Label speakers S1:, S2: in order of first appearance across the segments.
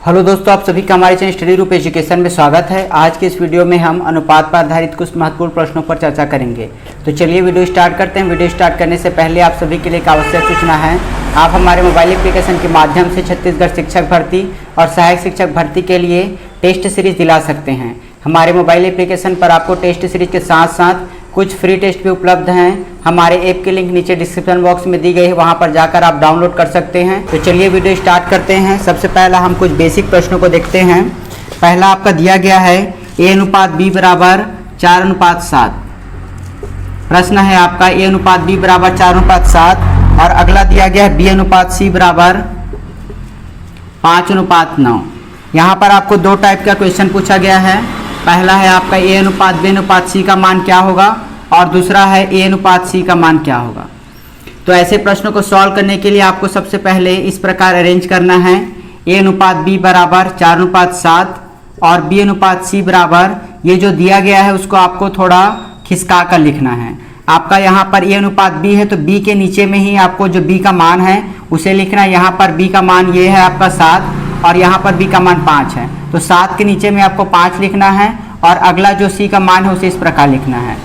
S1: Hello दोस्तों, आप सभी का हमारे चैनल स्टडी ग्रुप एजुकेशन में स्वागत है। आज के इस वीडियो में हम अनुपात पर आधारित कुछ महत्वपूर्ण प्रश्नों पर चर्चा करेंगे। तो चलिए वीडियो स्टार्ट करते हैं। वीडियो स्टार्ट करने से पहले आप सभी के लिए एक आवश्यक सूचना है। आप हमारे मोबाइल एप्लीकेशन के माध्यम से छत्तीसगढ़ शिक्षक भर्ती और सहायक शिक्षक भर्ती के लिए टेस्ट सीरीज दिला सकते हैं। हमारे मोबाइल एप्लीकेशन पर आपको टेस्ट सीरीज के साथ साथ कुछ फ्री टेस्ट भी उपलब्ध हैं। हमारे ऐप की लिंक नीचे डिस्क्रिप्शन बॉक्स में दी गई है, वहां पर जाकर आप डाउनलोड कर सकते हैं। तो चलिए वीडियो स्टार्ट करते हैं। सबसे पहला हम कुछ बेसिक प्रश्नों को देखते हैं। पहला आपका दिया गया है a/b बराबर 4:7। प्रश्न है आपका a/b बराबर 4:7 और अगला दिया गया है b/c बराबर 5:9। यहाँ पर आपको दो टाइप का क्वेश्चन पूछा गया है। पहला है आपका a/b/c का मान क्या होगा और दूसरा है a/c का मान क्या होगा। तो ऐसे प्रश्नों को सॉल्व करने के लिए आपको सबसे पहले इस प्रकार अरेंज करना है। a/b बराबर 4:7 और b/c बराबर ये जो दिया गया है उसको आपको थोड़ा खिसका कर लिखना है। आपका यहाँ पर a/b है तो b के नीचे में ही आपको जो b का मान है उसे लिखना है। यहाँ पर b का मान ये है आपका 7 और यहाँ पर b का मान 5 है, तो 7 के नीचे में आपको 5 लिखना है और अगला जो c का मान है उसे इस प्रकार लिखना है।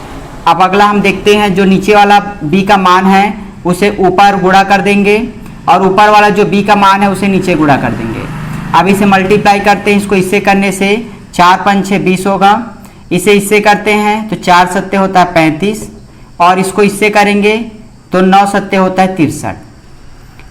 S1: अब अगला हम देखते हैं, जो नीचे वाला b का मान है उसे ऊपर गुणा कर देंगे और ऊपर वाला जो b का मान है उसे नीचे गुणा कर देंगे। अब इसे मल्टीप्लाई करते हैं। इसको इससे करने से 4 5 6 20 होगा। इसे इससे करते हैं तो 4 7 होता है 35 और इसको इससे करेंगे तो 9 7 होता है 63।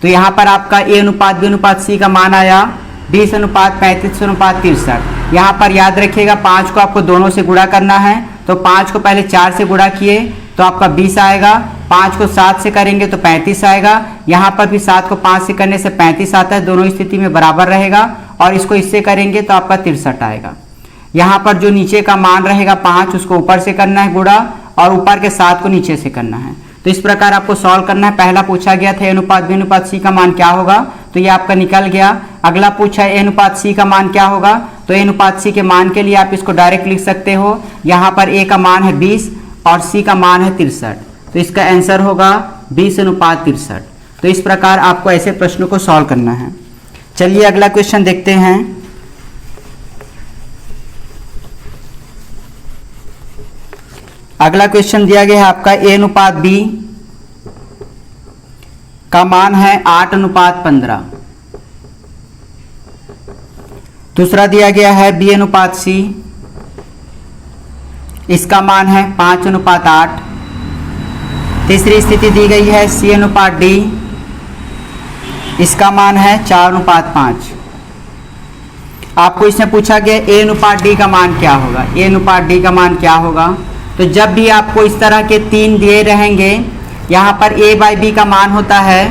S1: तो यहाँ पर आपका a/b/c का मान आया 20:35:63। यहाँ पर याद रखिएगा 5 को आपको दोनों से गुणा करना है, तो 5 को पहले 4 से गुणा किए तो आपका 20 आएगा। 5 को 7 से करेंगे तो 35 आएगा। यहाँ पर भी 7 को 5 से करने से 35 आता है, दोनों स्थिति में बराबर रहेगा और इसको इससे करेंगे तो आपका 63 आएगा। यहाँ पर जो नीचे का मान रहेगा 5 उसको ऊपर से करना है गुणा और ऊपर के 7 को नीचे से करना है। तो इस प्रकार आपको सॉल्व करना है। पहला पूछा गया था a/b/c का मान क्या होगा, तो ये आपका निकल गया। अगला पूछा है a/c का मान क्या होगा, तो a/c के मान के लिए आप इसको डायरेक्ट लिख सकते हो। यहाँ पर a का मान है 20 और c का मान है 63, तो इसका आंसर होगा 20:63। तो इस प्रकार आपको ऐसे प्रश्नों को सॉल्व करना है। चलिए अगला क्वेश्चन देखते हैं। अगला क्वेश्चन दिया गया है आपका a/b का मान है 8:15। दूसरा दिया गया है b/c, इसका मान है 5:8। तीसरी स्थिति दी गई है c/d, इसका मान है 4:5। आपको इसमें पूछा गया a/d का मान क्या होगा। a/d का मान क्या होगा, तो जब भी आपको इस तरह के 3 दिए रहेंगे, यहाँ पर a/b का मान होता है,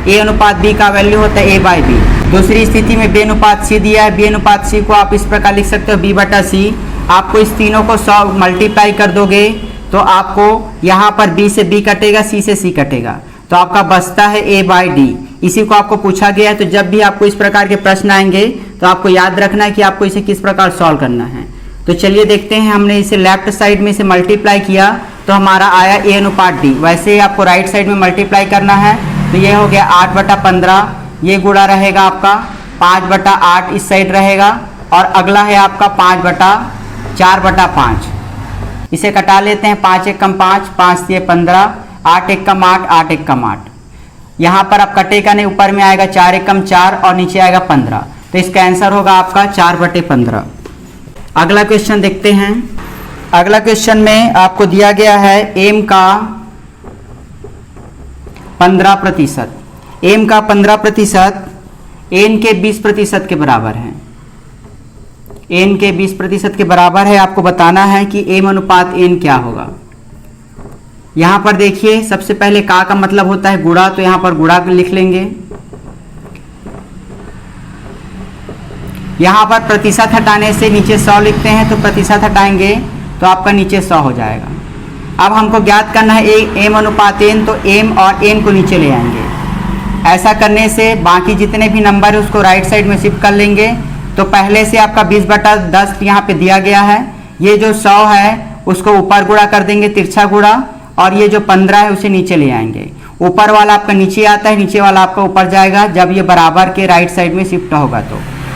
S1: a/b का वैल्यू होता है a/b। दूसरी स्थिति में b/c दिया है, b/c को आप इस प्रकार लिख सकते हो b/c। आपको इस तीनों को 100 मल्टीप्लाई कर दोगे तो आपको यहाँ पर b से b कटेगा, c से c कटेगा, तो आपका बचता है a/d। इसी को आपको पूछा गया है। तो जब भी आपको इस प्रकार के प्रश्न आएंगे तो आपको याद रखना है कि आपको इसे किस प्रकार सॉल्व करना है। तो चलिए देखते हैं। हमने इसे लेफ्ट साइड में से मल्टीप्लाई किया तो हमारा आया a/d। वैसे ही आपको राइट साइड में मल्टीप्लाई करना है, तो ये हो गया 8/15। ये गुणा रहेगा आपका 5/8 इस साइड रहेगा और अगला है आपका 5/4/5। इसे कटा लेते हैं। 5 1 कम 5, 5 से 15, 8 1 कम 8, 8 1 कम 8। यहाँ पर अब कटेगा नहीं, ऊपर में आएगा 4 1 कम 4 और नीचे आएगा 15। तो इसका आंसर होगा आपका 4/15। अगला क्वेश्चन देखते हैं। अगला क्वेश्चन में आपको दिया गया है m का 15%। m का 15% n के 20% के बराबर है। n के 20% के बराबर है। आपको बताना है कि m/n क्या होगा। यहाँ पर देखिए, सबसे पहले का मतलब होता है गुणा, तो यहाँ पर गुणा लिख लेंगे। यहाँ पर प्रतिशत हटाने से नीचे 100 लिखते हैं, तो प्रतिशत हटाएंगे तो आपका नीचे 100 हो जाएगा। अब हमको ज्ञात करना है m/n, तो m और n को नीचे ले आएंगे। ऐसा करने से बाकी जितने भी नंबर है उसको राइट साइड में शिफ्ट कर लेंगे। तो पहले से आपका 20/10 यहाँ पे दिया गया है। ये जो 100 है उसको ऊपर गुणा कर देंगे, तिरछा गुणा, और ये जो 15 है उसे नीचे ले आएंगे। ऊपर वाला आपका नीचे आता है, नीचे वाला आपका ऊपर जाएगा जब ये बराबर के राइट साइड में शिफ्ट होगा।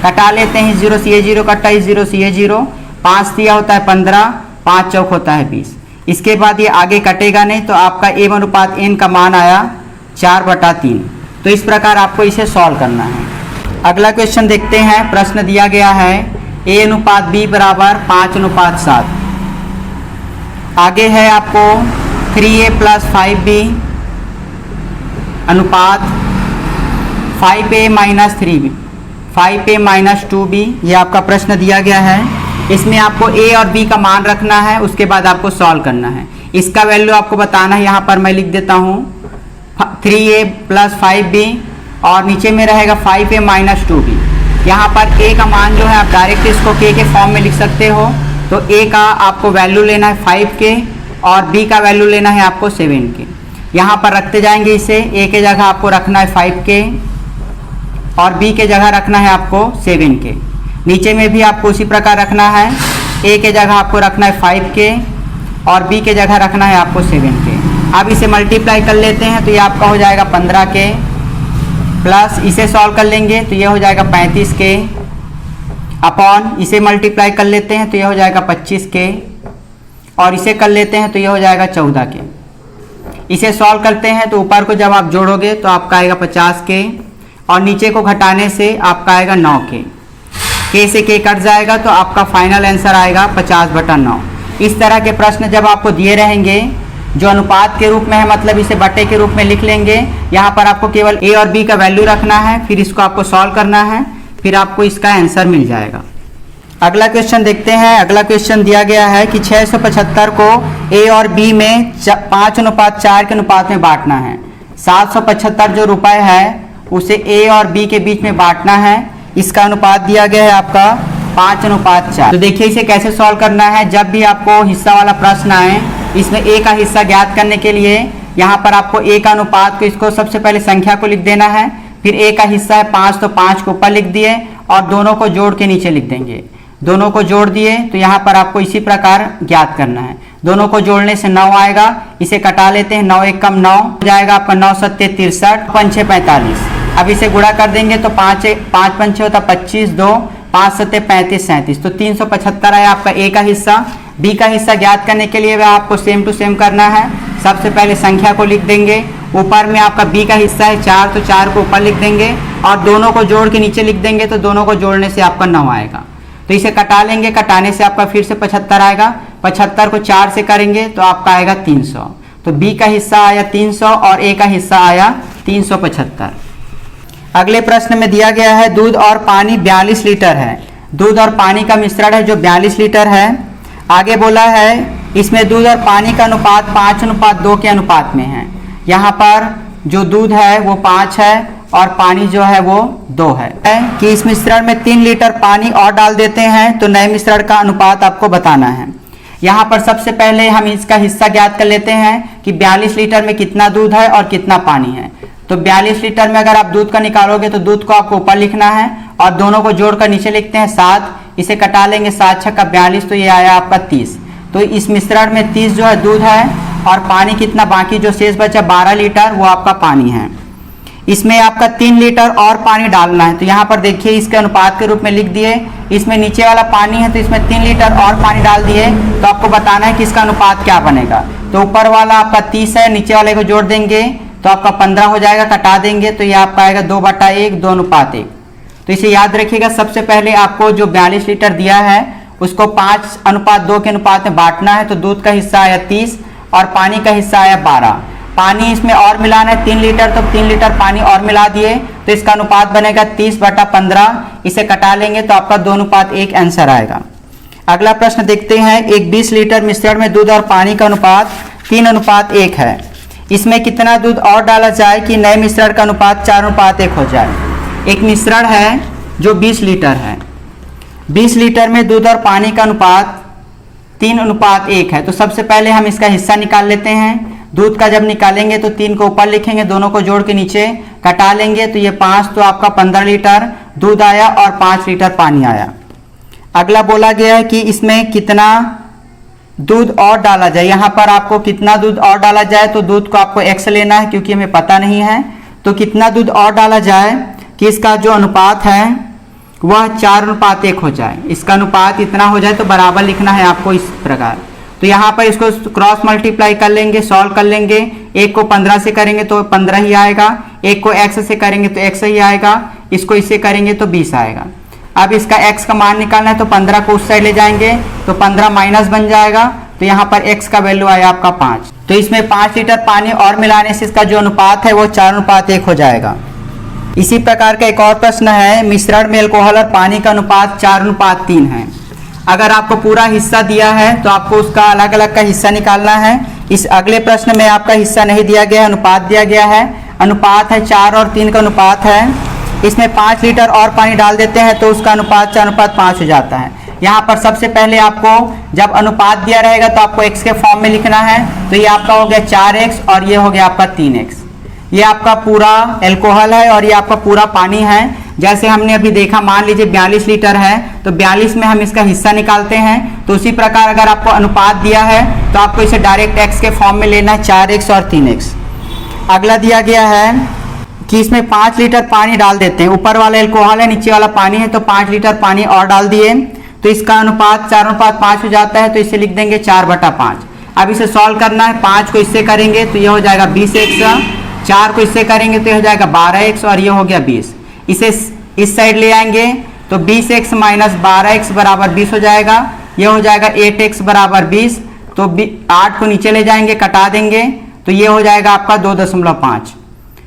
S1: कटा लेते हैं, 0 से ये 0 कटा, 0 से ये 0, 5 दिया होता है 15, 5 चौक होता है 20। इसके बाद ये आगे कटेगा नहीं, तो आपका a/n का मान आया 4/3। तो इस प्रकार आपको इसे सॉल्व करना है। अगला क्वेश्चन देखते हैं। प्रश्न दिया गया है a/b बराबर 5/7। आगे है आपको 3a + 5b अनुपात 5a - 3b 5a - 2b। ये आपका प्रश्न दिया गया है। इसमें आपको a और b का मान रखना है, उसके बाद आपको सॉल्व करना है। इसका वैल्यू आपको बताना है। यहाँ पर मैं लिख देता हूँ 3a + 5b और नीचे में रहेगा 5a - 2b। यहाँ पर a का मान जो है आप डायरेक्ट इसको k के फॉर्म में लिख सकते हो। तो a का आपको वैल्यू लेना है 5 के और b का वैल्यू लेना है आपको 7 के। यहाँ पर रखते जाएंगे इसे। a के जगह आपको रखना है 5 के और b के जगह रखना है आपको 7 के। नीचे में भी आपको उसी प्रकार रखना है। a के जगह आपको रखना है 5 के और b के जगह रखना है आपको 7 के। अब इसे मल्टीप्लाई कर लेते हैं तो ये आपका हो जाएगा 15 के, प्लस इसे सॉल्व कर लेंगे तो ये हो जाएगा 35 के, अपॉन इसे मल्टीप्लाई कर लेते हैं तो ये हो जाएगा 25 के और इसे कर लेते हैं तो ये हो जाएगा 14 के। इसे सॉल्व करते हैं तो ऊपर को जब आप जोड़ोगे तो आपका आएगा 50 के और नीचे को घटाने से आपका आएगा 9 के से के कट जाएगा तो आपका फाइनल आंसर आएगा 50/9। इस तरह के प्रश्न जब आपको दिए रहेंगे जो अनुपात के रूप में है, मतलब इसे बटे के रूप में लिख लेंगे। यहाँ पर आपको केवल a और b का वैल्यू रखना है, फिर इसको आपको सॉल्व करना है, फिर आपको इसका आंसर मिल जाएगा। अगला क्वेश्चन देखते हैं। अगला क्वेश्चन दिया गया है कि 675 को a और b में 5/4 के अनुपात में बांटना है। 775 जो रुपए है उसे a और b के बीच में बांटना है। इसका अनुपात दिया गया है आपका 5/4। तो देखिए इसे कैसे सॉल्व करना है। जब भी आपको हिस्सा वाला प्रश्न आए, इसमें a का हिस्सा ज्ञात करने के लिए यहाँ पर आपको a का अनुपात को, इसको सबसे पहले संख्या को लिख देना है। फिर a का हिस्सा है 5 तो 5 को ऊपर लिख दिए और दोनों को जोड़ के नीचे लिख देंगे। दोनों को जोड़ दिए तो यहाँ पर आपको इसी प्रकार ज्ञात करना है। दोनों को जोड़ने से 9 आएगा। इसे कटा लेते हैं। 9 × 1 = 9 हो जाएगा आपका 9 × 7 = 63, 5 × 6 = 45। अब इसे गुणा कर देंगे तो 5 × 5 होता 25, 2 5 × 7 = 35, 37। तो 375 आया आपका a का हिस्सा। b का हिस्सा ज्ञात करने के लिए वह आपको सेम टू सेम करना है। सबसे पहले संख्या को लिख देंगे। ऊपर में आपका b का हिस्सा है 4 तो 4 को ऊपर लिख देंगे और दोनों को जोड़ के नीचे लिख देंगे तो दोनों को जोड़ने से आपका 9 आएगा। तो इसे कटा लेंगे। कटाने से आपका फिर से 75 आएगा। 75 को 4 से करेंगे तो आपका आएगा 300। तो b का हिस्सा आया 300 और a का हिस्सा आया 375। अगले प्रश्न में दिया गया है दूध और पानी 42 लीटर है। दूध और पानी का मिश्रण है जो 42 लीटर है। आगे बोला है इसमें दूध और पानी का अनुपात 5/2 के अनुपात में है। यहाँ पर जो दूध है वो 5 है और पानी जो है वो 2 है। कि इस मिश्रण में 3 लीटर पानी और डाल देते हैं तो नए मिश्रण का अनुपात आपको बताना है। यहाँ पर सबसे पहले हम इसका हिस्सा ज्ञात कर लेते हैं कि 42 लीटर में कितना दूध है और कितना पानी है। तो 42 लीटर में अगर आप दूध का निकालोगे तो दूध को आपको ऊपर लिखना है और दोनों को जोड़कर नीचे लिखते हैं 7। इसे कटा लेंगे 7 × 6 = 42 तो ये आया आपका 30। तो इस मिश्रण में 30 जो है दूध है और पानी कितना बाकी जो शेष बचा 12 लीटर वो आपका पानी है। इसमें आपका 3 लीटर और पानी डालना है। तो यहाँ पर देखिए इसके अनुपात के रूप में लिख दिए। इसमें नीचे वाला पानी है तो इसमें 3 लीटर और पानी डाल दिए। तो आपको बताना है कि इसका अनुपात क्या बनेगा। तो ऊपर वाला आपका 30 है, नीचे वाले को जोड़ देंगे तो आपका 15 हो जाएगा। कटा देंगे तो ये आपका आएगा 2/1, 2:1। तो इसे याद रखिएगा। सबसे पहले आपको जो 42 लीटर दिया है उसको 5/2 के अनुपात में बांटना है। तो दूध का हिस्सा आया 30 और पानी का हिस्सा आया 12। पानी इसमें और मिलाना है 3 लीटर, तो 3 लीटर पानी और मिला दिए तो इसका अनुपात बनेगा 30/15। इसे कटा लेंगे तो आपका 2:1 आंसर आएगा। अगला प्रश्न देखते हैं। एक 20 लीटर मिश्रण में दूध और पानी का अनुपात 3:1 है। इसमें कितना दूध और डाला जाए कि नए मिश्रण का अनुपात 4:1 हो जाए। एक मिश्रण है जो 20 लीटर है। 20 लीटर में दूध और पानी का अनुपात 3:1 है। तो सबसे पहले हम इसका हिस्सा निकाल लेते हैं। दूध का जब निकालेंगे तो 3 को ऊपर लिखेंगे, दोनों को जोड़ के नीचे कटा लेंगे तो ये 5 तो आपका 15 लीटर दूध आया और 5 लीटर पानी आया। अगला बोला गया है कि इसमें कितना दूध और डाला जाए। यहाँ पर आपको कितना दूध और डाला जाए तो दूध को आपको x लेना है क्योंकि हमें पता नहीं है। तो कितना दूध और डाला जाए कि इसका जो अनुपात है वह 4:1 हो जाए, इसका अनुपात इतना हो जाए तो बराबर लिखना है आपको इस प्रकार। तो यहाँ पर इसको क्रॉस मल्टीप्लाई कर लेंगे, सॉल्व कर लेंगे। 1 को 15 से करेंगे तो 15 ही आएगा, 1 को x से करेंगे तो x ही आएगा, इसको इससे करेंगे तो 20 आएगा। अब इसका x का मान निकालना है तो 15 को उस साइड ले जाएंगे तो 15 माइनस बन जाएगा, तो यहाँ पर x का वैल्यू आया आपका 5। तो इसमें 5 लीटर पानी और मिलाने से इसका जो अनुपात है वो 4:1 हो जाएगा। इसी प्रकार का एक और प्रश्न है, मिश्रण में अल्कोहल और पानी का अनुपात 4:3 है। अगर आपको पूरा हिस्सा दिया है तो आपको उसका अलग अलग का हिस्सा निकालना है। इस अगले प्रश्न में आपका हिस्सा नहीं दिया गया, अनुपात दिया गया है। अनुपात है 4 और 3 का अनुपात है। इसमें 5 लीटर और पानी डाल देते हैं तो उसका अनुपात 4:5 हो जाता है। यहाँ पर सबसे पहले आपको जब अनुपात दिया रहेगा तो आपको x के फॉर्म में लिखना है। तो ये आपका हो गया 4x और ये हो गया आपका 3x। ये आपका पूरा अल्कोहल है और ये आपका पूरा पानी है। जैसे हमने अभी देखा, मान लीजिए 42 लीटर है तो 42 में हम इसका हिस्सा निकालते हैं। तो उसी प्रकार अगर आपको अनुपात दिया है तो आपको इसे डायरेक्ट x के फॉर्म में लेना है, 4x और 3x। अगला दिया गया है कि इसमें 5 लीटर पानी डाल देते हैं। ऊपर वाला अल्कोहल है, नीचे वाला पानी है, तो 5 लीटर पानी और डाल दिए तो इसका अनुपात 4:5 हो जाता है। तो इसे लिख देंगे 4/5। अब इसे सॉल्व करना है। 5 को इससे करेंगे तो ये हो जाएगा 20x, 4 को इससे करेंगे तो ये हो जाएगा 12x और ये हो गया 20। इसे इस साइड ले आएंगे तो 20x माइनस 12x बराबर 20 हो जाएगा। ये हो जाएगा 8x बराबर 20। तो 8 को नीचे ले जाएंगे, कटा देंगे तो ये हो जाएगा आपका 2.5।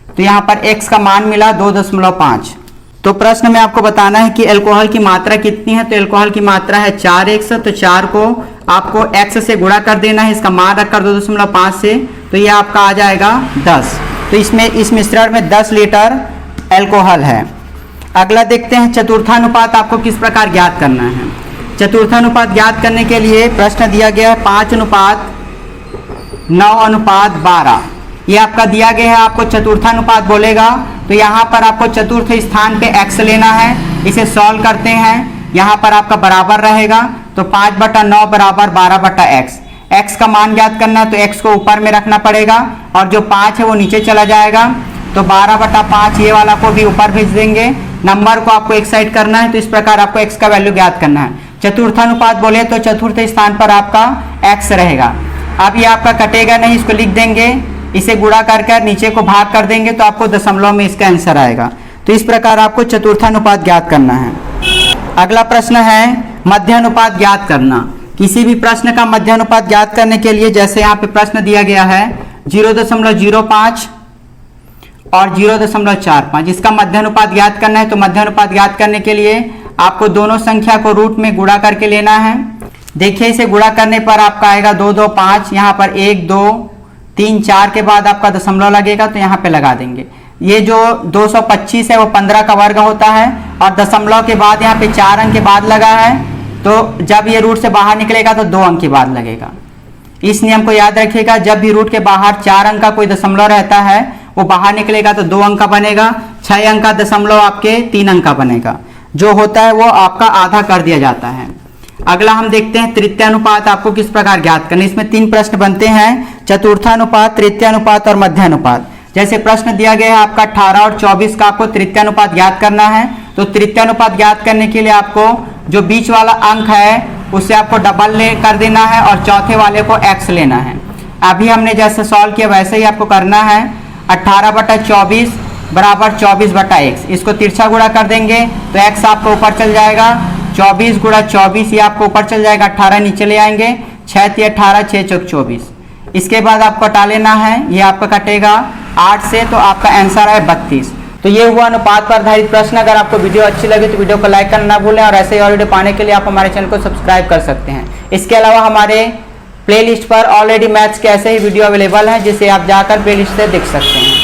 S1: तो यहाँ पर x का मान मिला 2.5। तो प्रश्न में आपको बताना है कि अल्कोहल की मात्रा कितनी है। तो अल्कोहल की मात्रा है 4x, तो 4 को आपको x से गुणा कर देना है, इसका मान रखकर 2.5 से, तो ये आपका आ जाएगा 10। तो इसमें इस मिश्रण में 10 लीटर अल्कोहल है। अगला देखते हैं चतुर्थानुपात आपको किस प्रकार ज्ञात करना है। चतुर्थानुपात ज्ञात करने के लिए प्रश्न दिया गया है 5:9:12। ये आपका दिया गया है, आपको चतुर्थानुपात बोलेगा तो यहाँ पर आपको चतुर्थ स्थान पे x लेना है। इसे सॉल्व करते हैं, यहाँ पर आपका बराबर रहेगा तो 5/9 बराबर 12/x। x का मान ज्ञात करना है तो x को ऊपर में रखना पड़ेगा और जो 5 है वो नीचे चला जाएगा। तो 12/5 ये वाला को भी ऊपर भेज देंगे। नंबर को आपको एक साइड करना है। तो इस प्रकार आपको x का वैल्यू ज्ञात करना है। चतुर्थानुपात बोले तो चतुर्थ स्थान पर आपका x रहेगा। अब ये आपका कटेगा नहीं, इसको लिख देंगे, इसे गुणा कर नीचे को भाग कर देंगे तो आपको दशमलव में इसका आंसर आएगा। तो इस प्रकार आपको चतुर्थानुपात ज्ञात करना है। अगला प्रश्न है मध्यानुपात ज्ञात करना। किसी भी प्रश्न का मध्यानुपात ज्ञात करने के लिए जैसे यहाँ पे प्रश्न दिया गया है 0.05 और 0.45, इसका मध्यानुपात ज्ञात करना है। तो मध्यानुपात ज्ञात करने के लिए आपको दोनों संख्या को रूट में गुणा करके लेना है। देखिए इसे गुणा करने पर आपका आएगा 2, 2, 5, यहाँ पर 1, 2, 3, 4 के बाद आपका दशमलव लगेगा तो यहाँ पे लगा देंगे। ये जो 225 है वो 15 का वर्ग होता है और दशमलव के बाद यहाँ पे 4 अंक के बाद लगा है, तो जब ये रूट से बाहर निकलेगा तो 2 अंक के बाद लगेगा। इस नियम को याद रखिएगा, जब भी रूट के बाहर 4 अंक का कोई दशमलव रहता है वो बाहर निकलेगा तो 2 अंक का बनेगा, 6 अंक का दशमलव आपके 3 अंक का बनेगा। जो होता है वो आपका आधा कर दिया जाता है। अगला हम देखते हैं तृतीयानुपात आपको किस प्रकार ज्ञात करना है। इसमें 3 प्रश्न बनते हैं, चतुर्थानुपात, तृतीयानुपात और मध्यानुपात। जैसे प्रश्न दिया गया है आपका 18 और 24 का आपको तृतीयानुपात ज्ञात करना है। तो तृतीयानुपात ज्ञात करने के लिए आपको जो बीच वाला अंक है उसे आपको डबल ले कर देना है और चौथे वाले को x लेना है। अभी हमने जैसे सॉल्व किया वैसे ही आपको करना है। 18/24 बराबर 24/x, इसको तिरछा गुणा कर देंगे तो x आपको ऊपर चल जाएगा, 24 गुणा 24 ये आपको ऊपर चल जाएगा, 18 नीचे ले आएंगे, 6 × 18, 6 × 24। इसके बाद आपको कटा लेना है, ये आपका कटेगा 8 से, तो आपका आंसर है 32। तो ये हुआ अनुपात पर आधारित प्रश्न। अगर आपको वीडियो अच्छी लगी तो वीडियो को लाइक करना ना भूलें और ऐसे ही और वीडियो पाने के लिए आप हमारे चैनल को सब्सक्राइब कर सकते हैं। इसके अलावा हमारे प्लेलिस्ट पर ऑलरेडी मैथ्स के ऐसे ही वीडियो अवेलेबल हैं जिसे आप जाकर प्लेलिस्ट से देख सकते हैं।